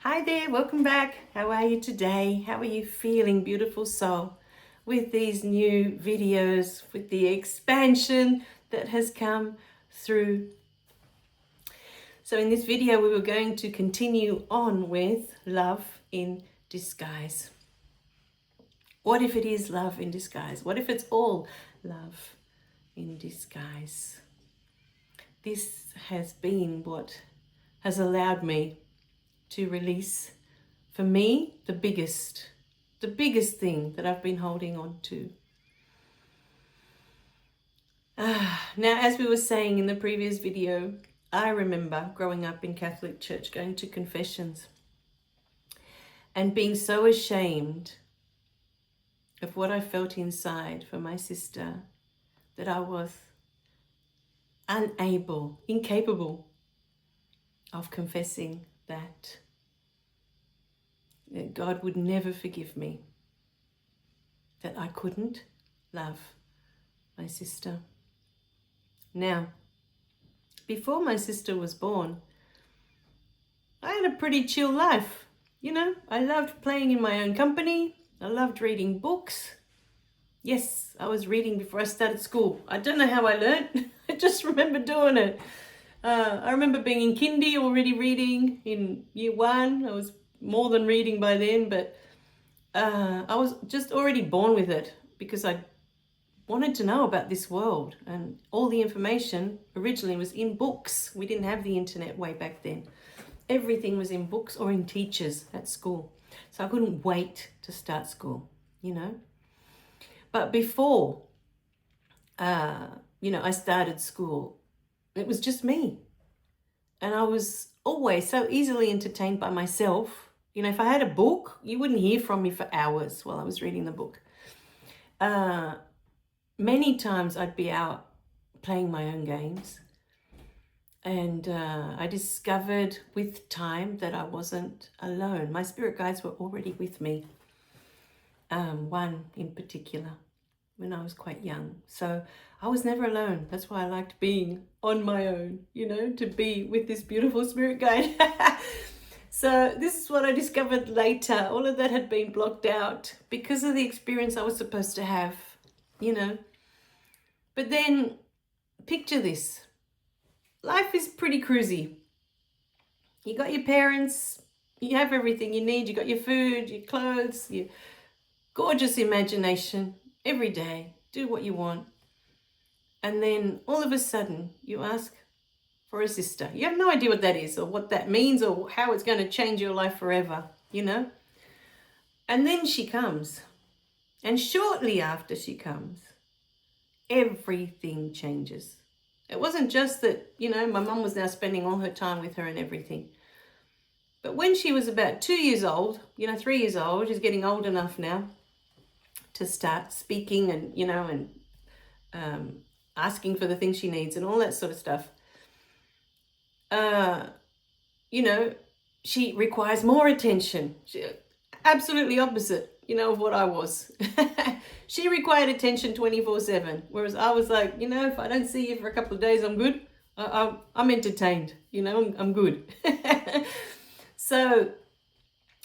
Hi there, welcome back. How are you today? How are you feeling, beautiful soul, with these new videos, with the expansion that has come through? So in this video, we were going to continue on with love in disguise. What if it is love in disguise? What if it's all love in disguise? This has been what has allowed me to release, for me, the biggest thing that I've been holding on to. Now, as we were saying in the previous video, I remember growing up in Catholic church, going to confessions and being so ashamed of what I felt inside for my sister that I was incapable of confessing that God would never forgive me, that I couldn't love my sister. Now, before my sister was born, I had a pretty chill life. You know, I loved playing in my own company. I loved reading books. Yes, I was reading before I started school. I don't know how I learned. I just remember doing it. I remember being in kindy already reading in year 1. I was more than reading by then, but I was just already born with it because I wanted to know about this world, and all the information originally was in books. We didn't have the internet way back then. Everything was in books or in teachers at school. So I couldn't wait to start school, you know. But before, I started school, it was just me. And I was always so easily entertained by myself. You know, if I had a book, you wouldn't hear from me for hours while I was reading the book. Many times I'd be out playing my own games. And I discovered with time that I wasn't alone. My spirit guides were already with me. One in particular, when I was quite young. So I was never alone. That's why I liked being on my own, you know, to be with this beautiful spirit guide. So this is what I discovered later. All of that had been blocked out because of the experience I was supposed to have, you know. But then picture this. Life is pretty cruisy. You got your parents, you have everything you need. You got your food, your clothes, your gorgeous imagination every day. Do what you want. And then all of a sudden you ask for a sister. You have no idea what that is or what that means or how it's going to change your life forever, you know. And then she comes. And shortly after she comes, everything changes. It wasn't just that, you know, my mum was now spending all her time with her and everything. But when she was about 2 years old, 3 years old, she's getting old enough now to start speaking and, asking for the things she needs and all that sort of stuff. She requires more attention. Absolutely opposite, of what I was. She required attention 24/7, whereas I was like, if I don't see you for a couple of days, I'm good. I'm entertained, I'm good. So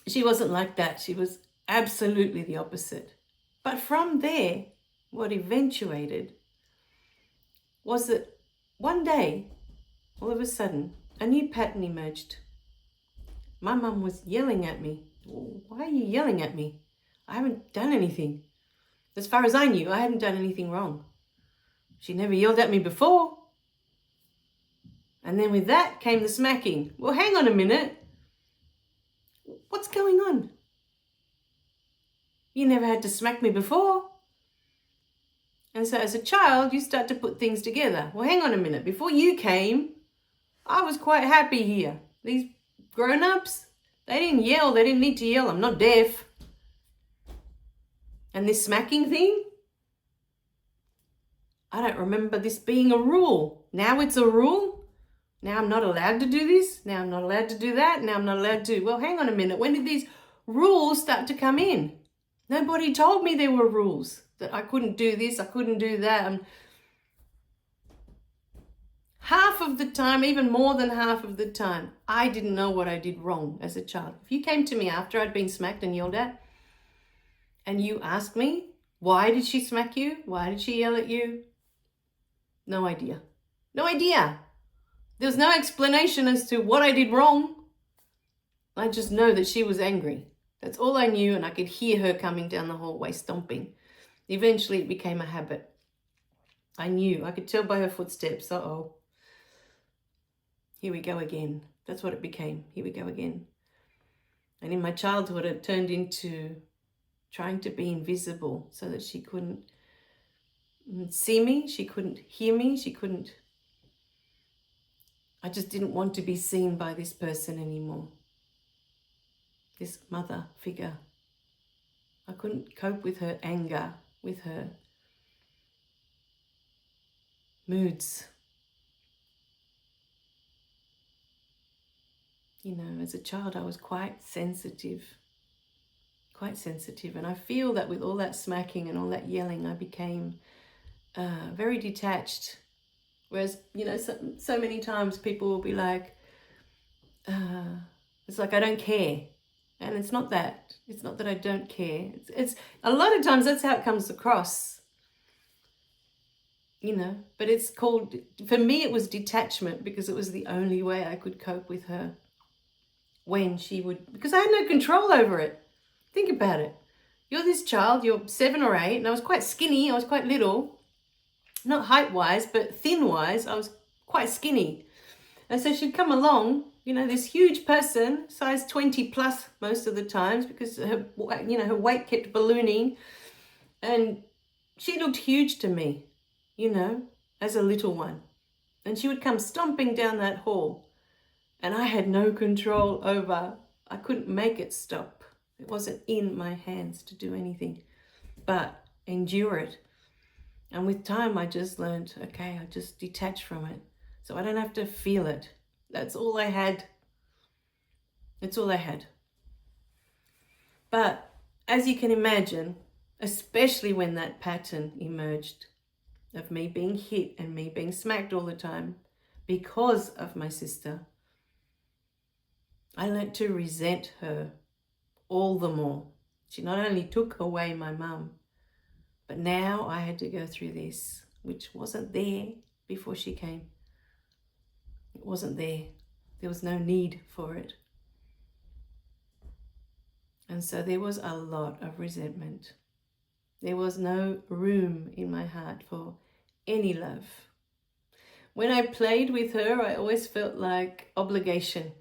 she wasn't like that. She was absolutely the opposite. But from there, what eventuated was that one day, all of a sudden, a new pattern emerged. My mum was yelling at me. Why are you yelling at me? I haven't done anything. As far as I knew, I hadn't done anything wrong. She never yelled at me before. And then with that came the smacking. Well, hang on a minute. What's going on? You never had to smack me before. And so as a child, you start to put things together. Well, hang on a minute. Before you came, I was quite happy here. These grown-ups, they didn't yell. They didn't need to yell. I'm not deaf. And this smacking thing, I don't remember this being a rule. Now it's a rule. Now I'm not allowed to do this. Now I'm not allowed to do that. Now I'm not allowed to. Well, hang on a minute. When did these rules start to come in? Nobody told me there were rules, that I couldn't do this, I couldn't do that. half of the time, even more than half of the time, I didn't know what I did wrong as a child. If you came to me after I'd been smacked and yelled at, and you asked me, why did she smack you? Why did she yell at you? No idea. No idea. There was no explanation as to what I did wrong. I just know that she was angry. That's all I knew, and I could hear her coming down the hallway stomping. Eventually it became a habit. I knew. I could tell by her footsteps. Uh-oh. Here we go again. That's what it became. Here we go again. And in my childhood, it turned into trying to be invisible so that she couldn't see me, she couldn't hear me, I just didn't want to be seen by this person anymore. This mother figure. I couldn't cope with her anger, with her moods. You know, as a child, I was quite sensitive. And I feel that with all that smacking and all that yelling, I became very detached. Whereas, you know, so many times people will be like, it's like I don't care. And it's not that. It's not that I don't care. It's a lot of times that's how it comes across. You know, but it's called, for me it was detachment, because it was the only way I could cope with her. When she would, because I had no control over it. Think about it. You're this child, you're 7 or 8, and I was quite skinny, I was quite little. Not height-wise, but thin-wise, I was quite skinny. And so she'd come along, you know, this huge person, size 20 plus most of the times, because her, you know, her weight kept ballooning. And she looked huge to me, you know, as a little one. And she would come stomping down that hall. And I had no control over, I couldn't make it stop. It wasn't in my hands to do anything but endure it. And with time, I just learned, okay, I just detach from it. So I don't have to feel it. That's all I had. That's all I had. But as you can imagine, especially when that pattern emerged of me being hit and me being smacked all the time because of my sister, I learned to resent her all the more. She not only took away my mum, but now I had to go through this, which wasn't there before she came. It wasn't there. There was no need for it. And so there was a lot of resentment. There was no room in my heart for any love. When I played with her, I always felt like obligation.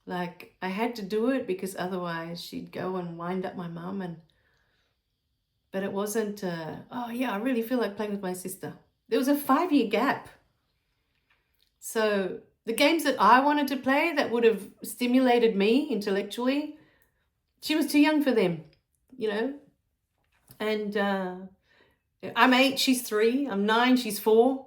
Like I had to do it because otherwise she'd go and wind up my mum. But it wasn't, oh yeah, I really feel like playing with my sister. There was a 5-year gap. So the games that I wanted to play that would have stimulated me intellectually, she was too young for them, you know. And I'm 8, she's 3. I'm 9, she's 4.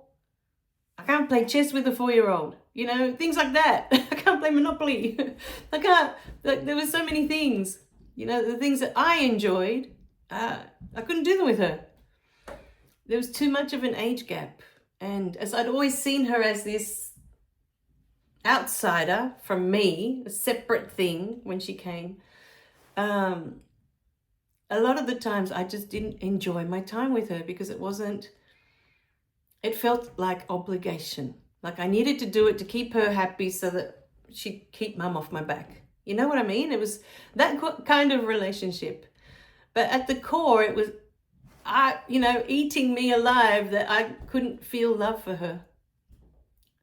I can't play chess with a 4-year-old, you know, things like that. I can't play Monopoly. I can't, like, there were so many things, you know, the things that I enjoyed, I couldn't do them with her. There was too much of an age gap. And as I'd always seen her as this outsider from me, a separate thing when she came, a lot of the times I just didn't enjoy my time with her because it felt like obligation. Like I needed to do it to keep her happy so that she'd keep mum off my back. You know what I mean? It was that kind of relationship. But at the core, it was, eating me alive that I couldn't feel love for her.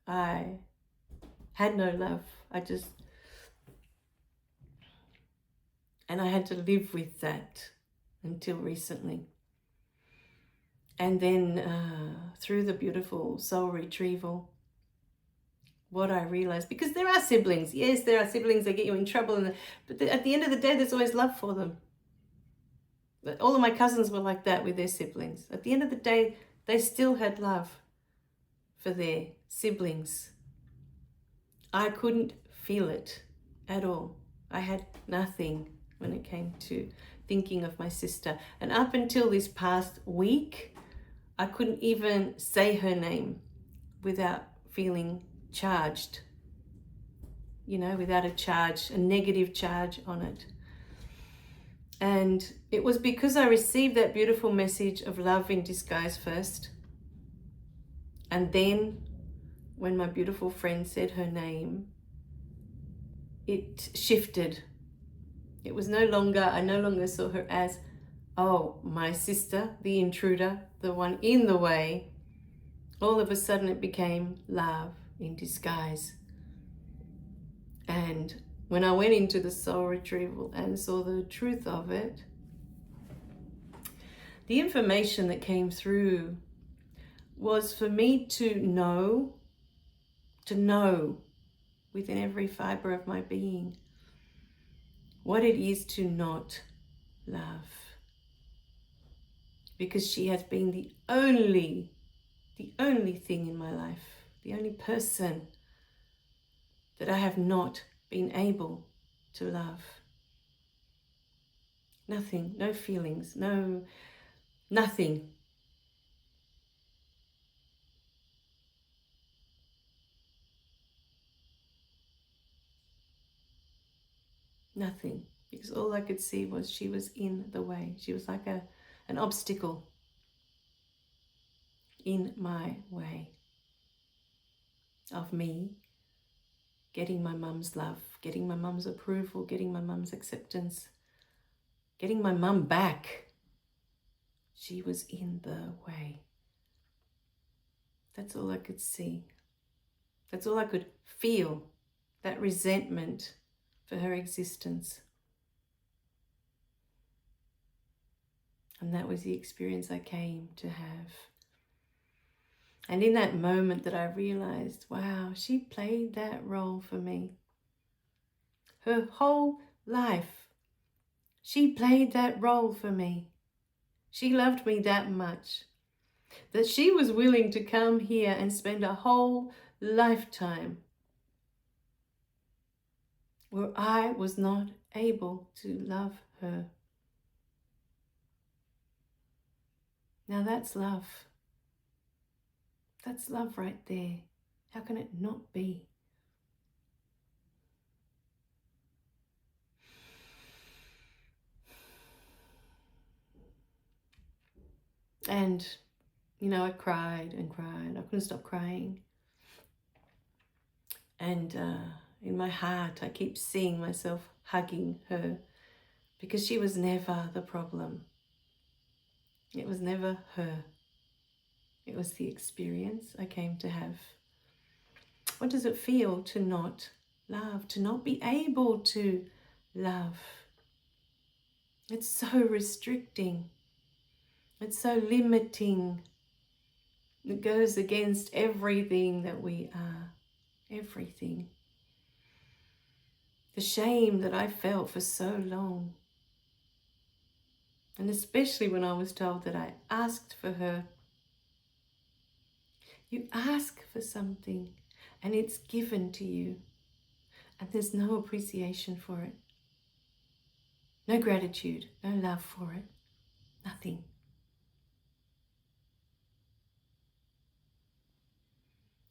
I had no love. And I had to live with that until recently. And then through the beautiful soul retrieval, what I realized, because there are siblings. Yes, there are siblings that get you in trouble. But at the end of the day, there's always love for them. But all of my cousins were like that with their siblings. At the end of the day, they still had love for their siblings. I couldn't feel it at all. I had nothing when it came to thinking of my sister. And up until this past week, I couldn't even say her name without feeling charged, without a charge, a negative charge on it. And it was because I received that beautiful message of love in disguise first. And then when my beautiful friend said her name, it shifted. It was I no longer saw her as, oh, my sister, the intruder, the one in the way. All of a sudden it became love in disguise. And when I went into the soul retrieval and saw the truth of it, the information that came through was for me to know within every fiber of my being what it is to not love. Because she has been the only thing in my life, the only person that I have not been able to love. Nothing, no feelings, nothing. Nothing. Because all I could see was she was in the way. She was like an obstacle in my way of me getting my mum's love, getting my mum's approval, getting my mum's acceptance, getting my mum back. She was in the way. That's all I could see. That's all I could feel, that resentment for her existence. And that was the experience I came to have. And in that moment that I realized, wow, she played that role for me. Her whole life, she played that role for me. She loved me that much that she was willing to come here and spend a whole lifetime where I was not able to love her. Now that's love. That's love right there. How can it not be? And, I cried and cried. I couldn't stop crying. And in my heart, I keep seeing myself hugging her because she was never the problem. It was never her. It was the experience I came to have. What does it feel to not love, to not be able to love? It's so restricting. It's so limiting. It goes against everything that we are. Everything. The shame that I felt for so long. And especially when I was told that I asked for her. You ask for something and it's given to you. And there's no appreciation for it. No gratitude, no love for it. Nothing.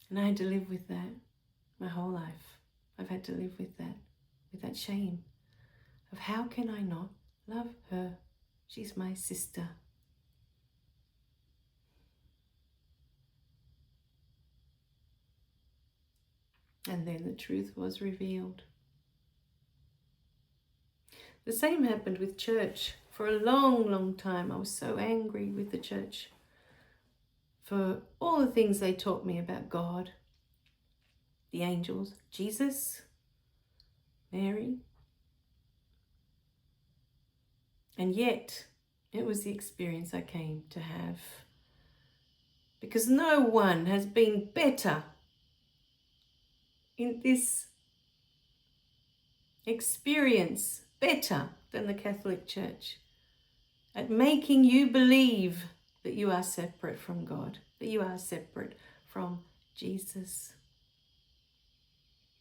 And I had to live with that my whole life. I've had to live with that shame of how can I not love her? She's my sister. And then the truth was revealed. The same happened with church. For a long, long time, I was so angry with the church for all the things they taught me about God, the angels, Jesus, Mary. And yet, it was the experience I came to have. Because no one has been better in this experience, better than the Catholic Church, at making you believe that you are separate from God, that you are separate from Jesus.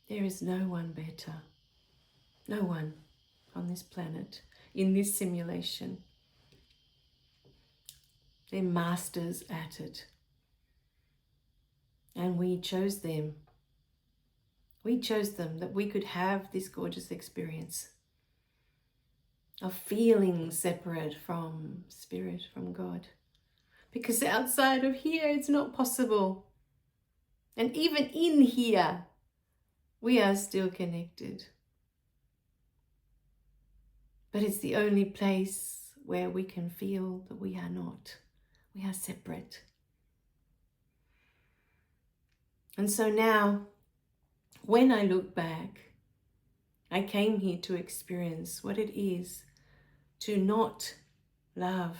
There is no one better, no one on this planet, in this simulation. They're masters at it. And we chose them. We chose them that we could have this gorgeous experience of feeling separate from Spirit, from God. Because outside of here, it's not possible. And even in here, we are still connected. But it's the only place where we can feel that we are not. We are separate. And so now, when I look back, I came here to experience what it is to not love.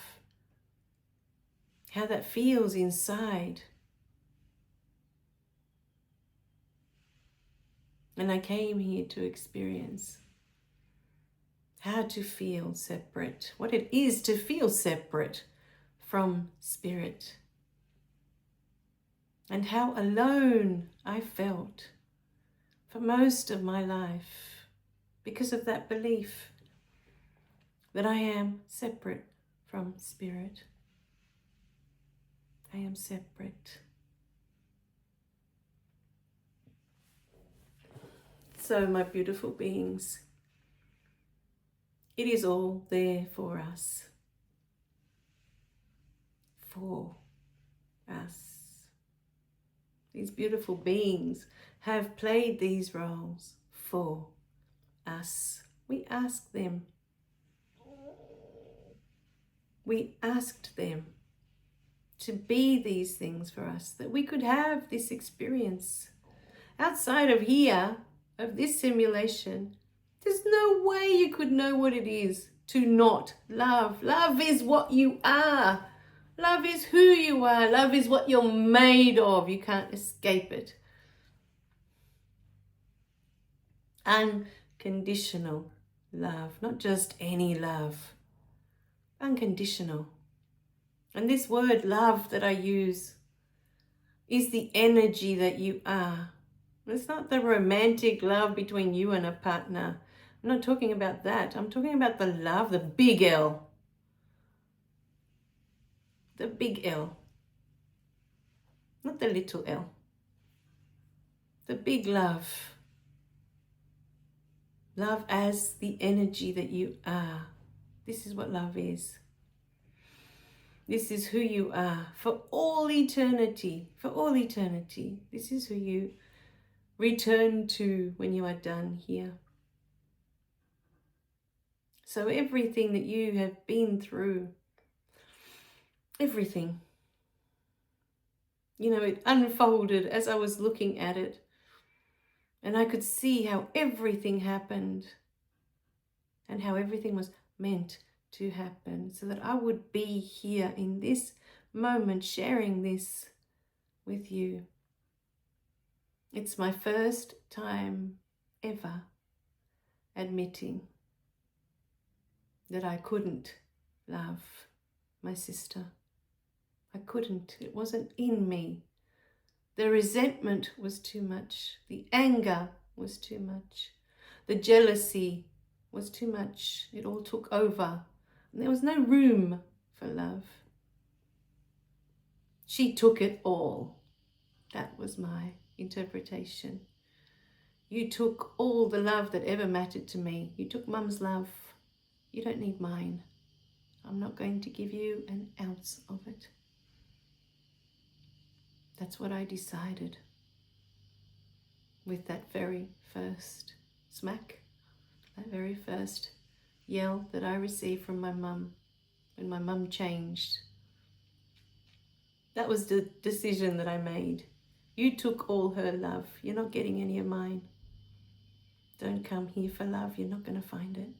How that feels inside. And I came here to experience how to feel separate, what it is to feel separate from Spirit, and how alone I felt for most of my life because of that belief that I am separate from Spirit. I am separate. So, my beautiful beings, it is all there for us. For us. These beautiful beings have played these roles for us. We asked them. We asked them to be these things for us, that we could have this experience. Outside of here, of this simulation, there's no way you could know what it is to not love. Love is what you are. Love is who you are. Love is what you're made of. You can't escape it. Unconditional love, not just any love. Unconditional. And this word love that I use is the energy that you are. It's not the romantic love between you and a partner. I'm not talking about that. I'm talking about the love, the big L. The big L. Not the little L. The big love. Love as the energy that you are. This is what love is. This is who you are for all eternity. For all eternity. This is who you return to when you are done here. So everything that you have been through, everything, it unfolded as I was looking at it. And I could see how everything happened and how everything was meant to happen so that I would be here in this moment sharing this with you. It's my first time ever admitting that I couldn't love my sister. I couldn't. It wasn't in me. The resentment was too much. The anger was too much. The jealousy was too much. It all took over. And there was no room for love. She took it all. That was my interpretation. You took all the love that ever mattered to me. You took Mum's love. You don't need mine. I'm not going to give you an ounce of it. That's what I decided with that very first smack, that very first yell that I received from my mum when my mum changed. That was the decision that I made. You took all her love. You're not getting any of mine. Don't come here for love. You're not going to find it.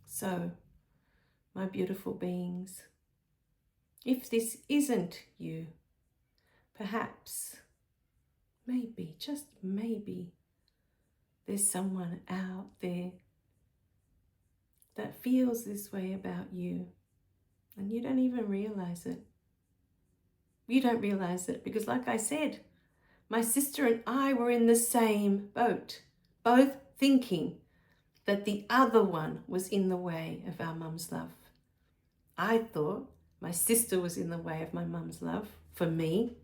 So, my beautiful beings, if this isn't you, perhaps, maybe, just maybe, there's someone out there that feels this way about you and you don't even realize it. You don't realize it because, like I said, my sister and I were in the same boat, both thinking that the other one was in the way of our mum's love. I thought My sister was in the way of my mum's love for me,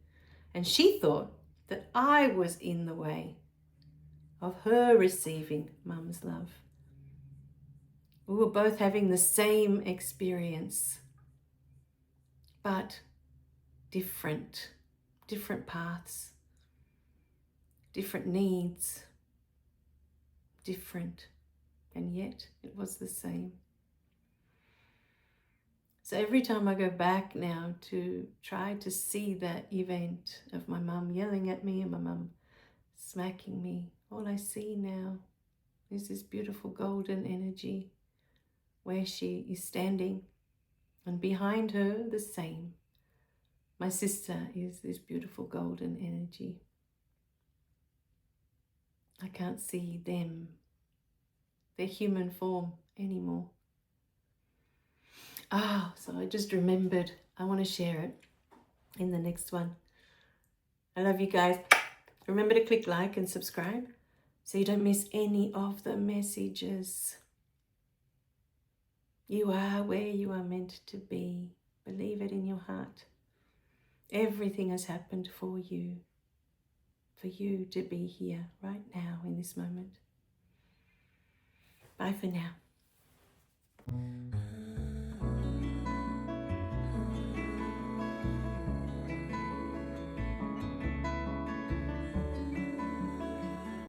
and she thought that I was in the way of her receiving mum's love. We were both having the same experience, but different paths, different needs, different, and yet it was the same. So every time I go back now to try to see that event of my mum yelling at me and my mum smacking me, all I see now is this beautiful golden energy where she is standing, and behind her the same. My sister is this beautiful golden energy. I can't see them, their human form anymore. So I just remembered, I want to share it in the next one. I love you guys. Remember to click like and subscribe so you don't miss any of the messages. You are where you are meant to be. Believe it in your heart. Everything has happened for you to be here right now in this moment. Bye for now.